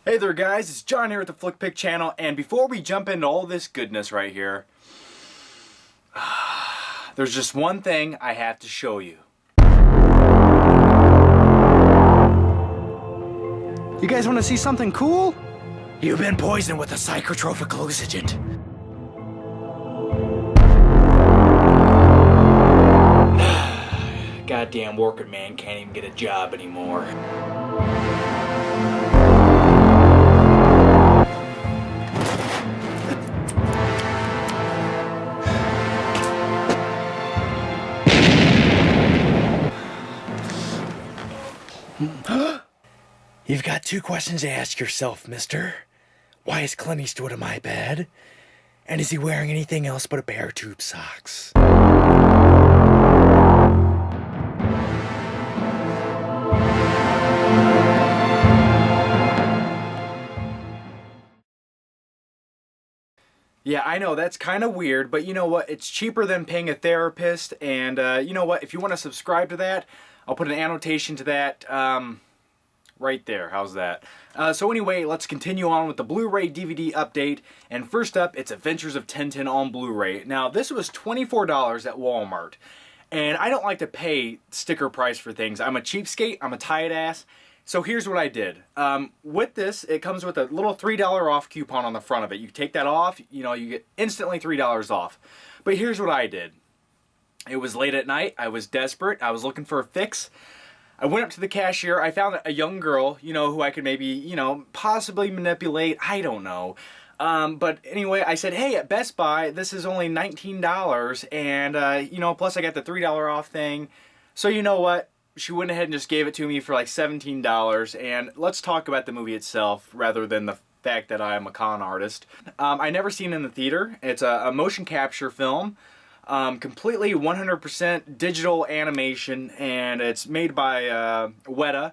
Hey there guys, it's John here at the Flickpick channel, and before we jump into all this goodness right here, there's just one thing I have to show you. You guys want to see something cool? You've been poisoned with a psychotropic hallucinogen. Goddamn working man can't even get a job anymore. You've got two questions to ask yourself, mister. Why is Clint Eastwood in my bed? And is he wearing anything else but a pair of tube socks? Yeah, I know, that's kind of weird, but you know what? It's cheaper than paying a therapist, and you know what? If you want to subscribe to that, I'll put an annotation to that right there. How's that? So anyway, let's continue on with the Blu-ray DVD update, and first up, it's Adventures of Tintin on Blu-ray. Now, this was $24 at Walmart, and I don't like to pay sticker price for things. I'm a cheapskate, I'm a tight ass. So here's what I did. With this, it comes with a little $3 off coupon on the front of it. You take that off, you know, you get instantly $3 off. But here's what I did. It was late at night. I was desperate. I was looking for a fix. I went up to the cashier. I found a young girl, you know, who I could maybe, you know, possibly manipulate. I don't know. But anyway, I said, hey, at Best Buy, this is only $19. And, you know, plus I got the $3 off thing. So you know what? She went ahead and just gave it to me for like $17, and let's talk about the movie itself rather than the fact that I'm a con artist. I never seen it in the theater. It's a motion capture film, completely 100% digital animation, and it's made by Weta,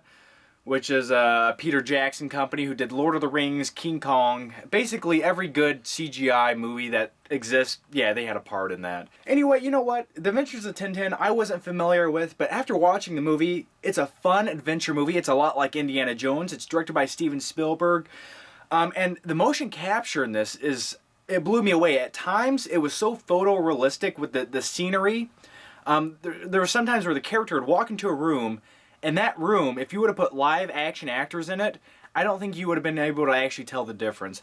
which is a Peter Jackson company who did Lord of the Rings, King Kong, basically every good CGI movie that exists. Yeah, they had a part in that. Anyway, you know what? The Adventures of Tintin I wasn't familiar with, but after watching the movie, it's a fun adventure movie. It's a lot like Indiana Jones. It's directed by Steven Spielberg. And the motion capture in this it blew me away. At times, it was so photorealistic with the scenery. There were some times where the character would walk into a room, and that room, if you would have put live action actors in it, I don't think you would have been able to actually tell the difference.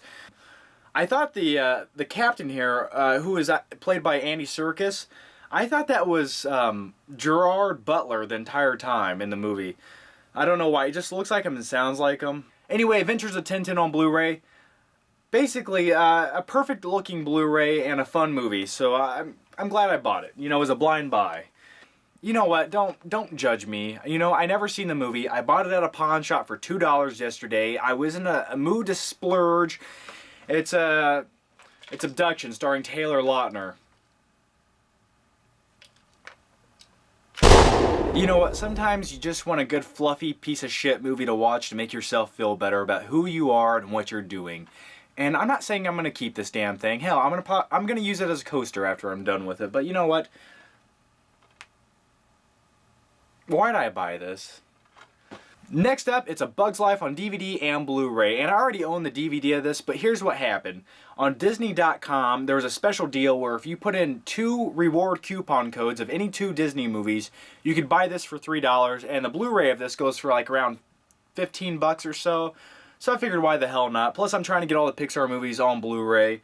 I thought the captain here, who is played by Andy Serkis, I thought that was Gerard Butler the entire time in the movie. I don't know why. It just looks like him and sounds like him. Anyway, Adventures of Tintin on Blu-ray. Basically, a perfect looking Blu-ray and a fun movie. So I'm glad I bought it. You know, it was a blind buy. You know what? Don't judge me. You know, I never seen the movie. I bought it at a pawn shop for $2 yesterday. I was in a mood to splurge. It's Abduction, starring Taylor Lautner. You know what? Sometimes you just want a good fluffy piece of shit movie to watch to make yourself feel better about who you are and what you're doing. And I'm not saying I'm gonna keep this damn thing. Hell, I'm gonna use it as a coaster after I'm done with it. But you know what? Why did I buy this? Next up, it's A Bug's Life on DVD and Blu-ray, and I already own the DVD of this, but here's what happened. On Disney.com, there was a special deal where if you put in 2 reward coupon codes of any 2 Disney movies, you could buy this for $3, and the Blu-ray of this goes for like around 15 bucks or so. So I figured why the hell not. Plus I'm trying to get all the Pixar movies on Blu-ray.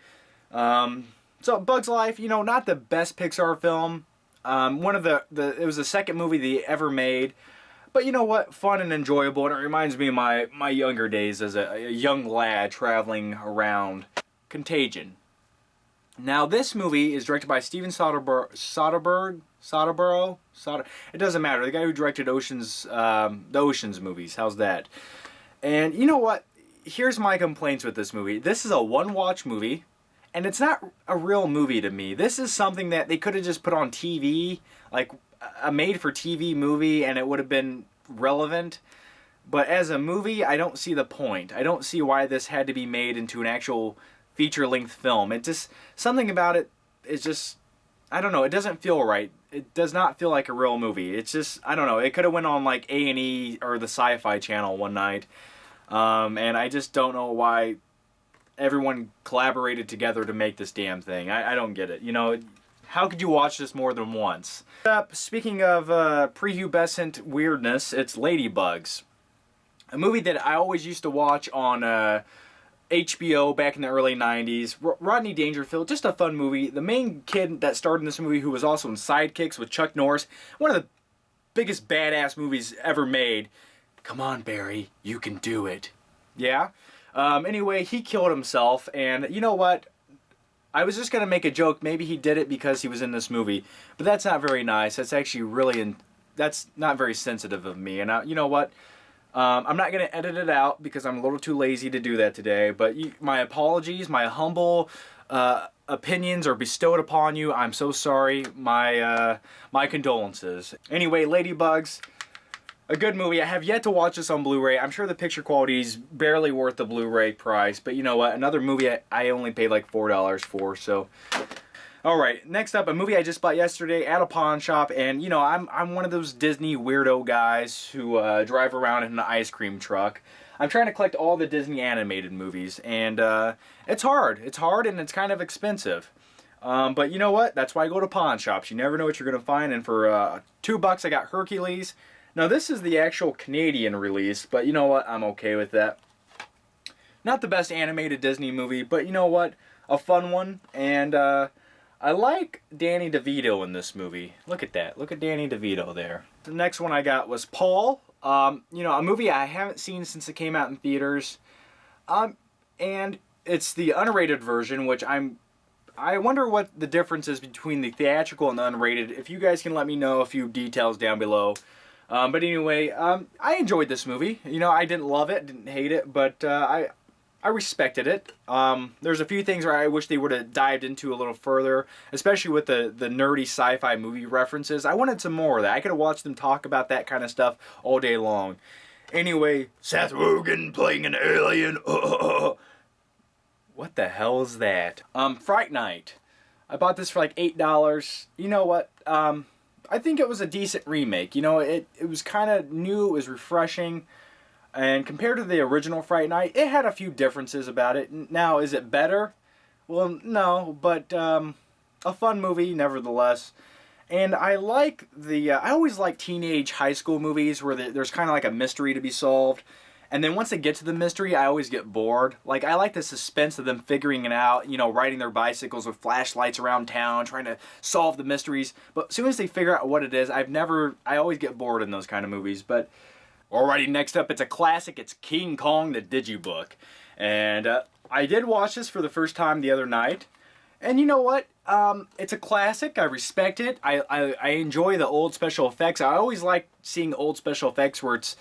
So Bug's Life, you know, not the best Pixar film. It was the second movie they ever made. But you know what? Fun and enjoyable, and it reminds me of my younger days as a young lad traveling around. Contagion. Now this movie is directed by Steven Soderbergh. It doesn't matter. The guy who directed the Ocean's movies. How's that? And you know what? Here's my complaints with this movie. This is a one-watch movie, and it's not a real movie to me. This is something that they could have just put on TV, like a made-for-TV movie, and it would have been relevant. But as a movie, I don't see the point. I don't see why this had to be made into an actual feature-length film. It just, something about it is just, I don't know, it doesn't feel right. It does not feel like a real movie. It's just, I don't know, it could have went on like A&E or the Sci-Fi Channel one night. And I just don't know why everyone collaborated together to make this damn thing. I don't get it. You know, how could you watch this more than once? Speaking of prepubescent weirdness, it's Ladybugs. A movie that I always used to watch on HBO back in the early 90s. Rodney Dangerfield, just a fun movie. The main kid that starred in this movie, who was also in Sidekicks with Chuck Norris, one of the biggest badass movies ever made. Come on, Barry, you can do it. Yeah? Anyway, he killed himself, and you know what? I was just going to make a joke. Maybe he did it because he was in this movie. But that's not very nice. That's actually really... that's not very sensitive of me. And you know what? I'm not going to edit it out because I'm a little too lazy to do that today. But my apologies, my humble opinions are bestowed upon you. I'm so sorry. My condolences. Anyway, Ladybugs, a good movie. I have yet to watch this on Blu-ray. I'm sure the picture quality is barely worth the Blu-ray price. But you know what? Another movie I only paid like $4 for. So... Alright, next up, a movie I just bought yesterday at a pawn shop, and you know, I'm one of those Disney weirdo guys who drive around in an ice cream truck. I'm trying to collect all the Disney animated movies, and it's hard. It's hard, and it's kind of expensive. But you know what? That's why I go to pawn shops. You never know what you're going to find, and for $2 I got Hercules. Now, this is the actual Canadian release, but you know what? I'm okay with that. Not the best animated Disney movie, but you know what? A fun one, and I like Danny DeVito in this movie. Look at that. Look at Danny DeVito there. The next one I got was Paul. You know, a movie I haven't seen since it came out in theaters. And it's the unrated version, which I wonder what the difference is between the theatrical and the unrated. If you guys can let me know a few details down below. But anyway, I enjoyed this movie. You know, I didn't love it, didn't hate it, but I respected it. There's a few things where I wish they would have dived into a little further, especially with the nerdy sci-fi movie references. I wanted some more of that. I could have watched them talk about that kind of stuff all day long. Anyway, Seth Rogen playing an alien. What the hell is that? Fright Night. I bought this for like $8. You know what? I think it was a decent remake. You know, it was kind of new. It was refreshing. And compared to the original Fright Night, it had a few differences about it. Now, is it better? Well, no, but a fun movie nevertheless. And I like I always like teenage high school movies where there's kind of like a mystery to be solved. And then once they get to the mystery, I always get bored. Like, I like the suspense of them figuring it out, you know, riding their bicycles with flashlights around town, trying to solve the mysteries. But as soon as they figure out what it is, I always get bored in those kind of movies. But alrighty, next up, it's a classic. It's King Kong the Digibook. And I did watch this for the first time the other night. And you know what? It's a classic. I respect it. I enjoy the old special effects. I always like seeing old special effects where it's,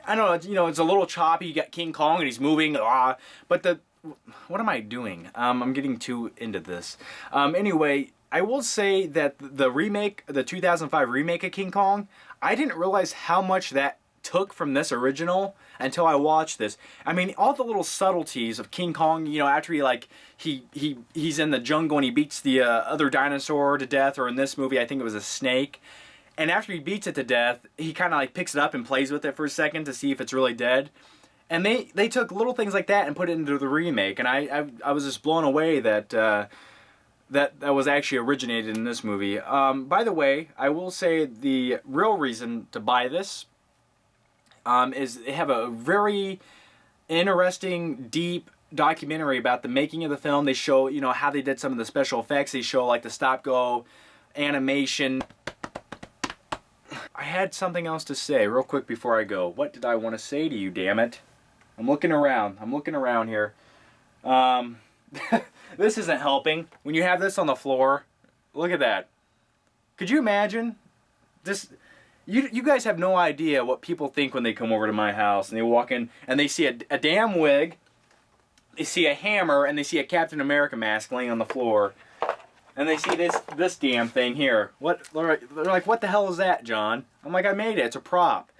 I don't know, you know, it's a little choppy. You got King Kong and he's moving. But what am I doing? I'm getting too into this. Anyway, I will say that the remake, the 2005 remake of King Kong, I didn't realize how much that took from this original until I watched this. I mean, all the little subtleties of King Kong, you know, after he's in the jungle and he beats the other dinosaur to death, or in this movie I think it was a snake, and after he beats it to death, he kind of like picks it up and plays with it for a second to see if it's really dead. And they took little things like that and put it into the remake, and I was just blown away that that was actually originated in this movie. By the way, I will say the real reason to buy this is they have a very interesting, deep documentary about the making of the film. They show, you know, how they did some of the special effects. They show like the stop-go animation. I had something else to say real quick before I go. What did I want to say to you, damn it? I'm looking around. I'm looking around here. This isn't helping. When you have this on the floor, look at that. Could you imagine? You guys have no idea what people think when they come over to my house and they walk in and they see a damn wig, they see a hammer, and they see a Captain America mask laying on the floor. And they see this damn thing here. They're like, what the hell is that, John? I'm like, I made it. It's a prop.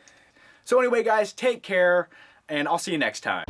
So anyway, guys, take care, and I'll see you next time.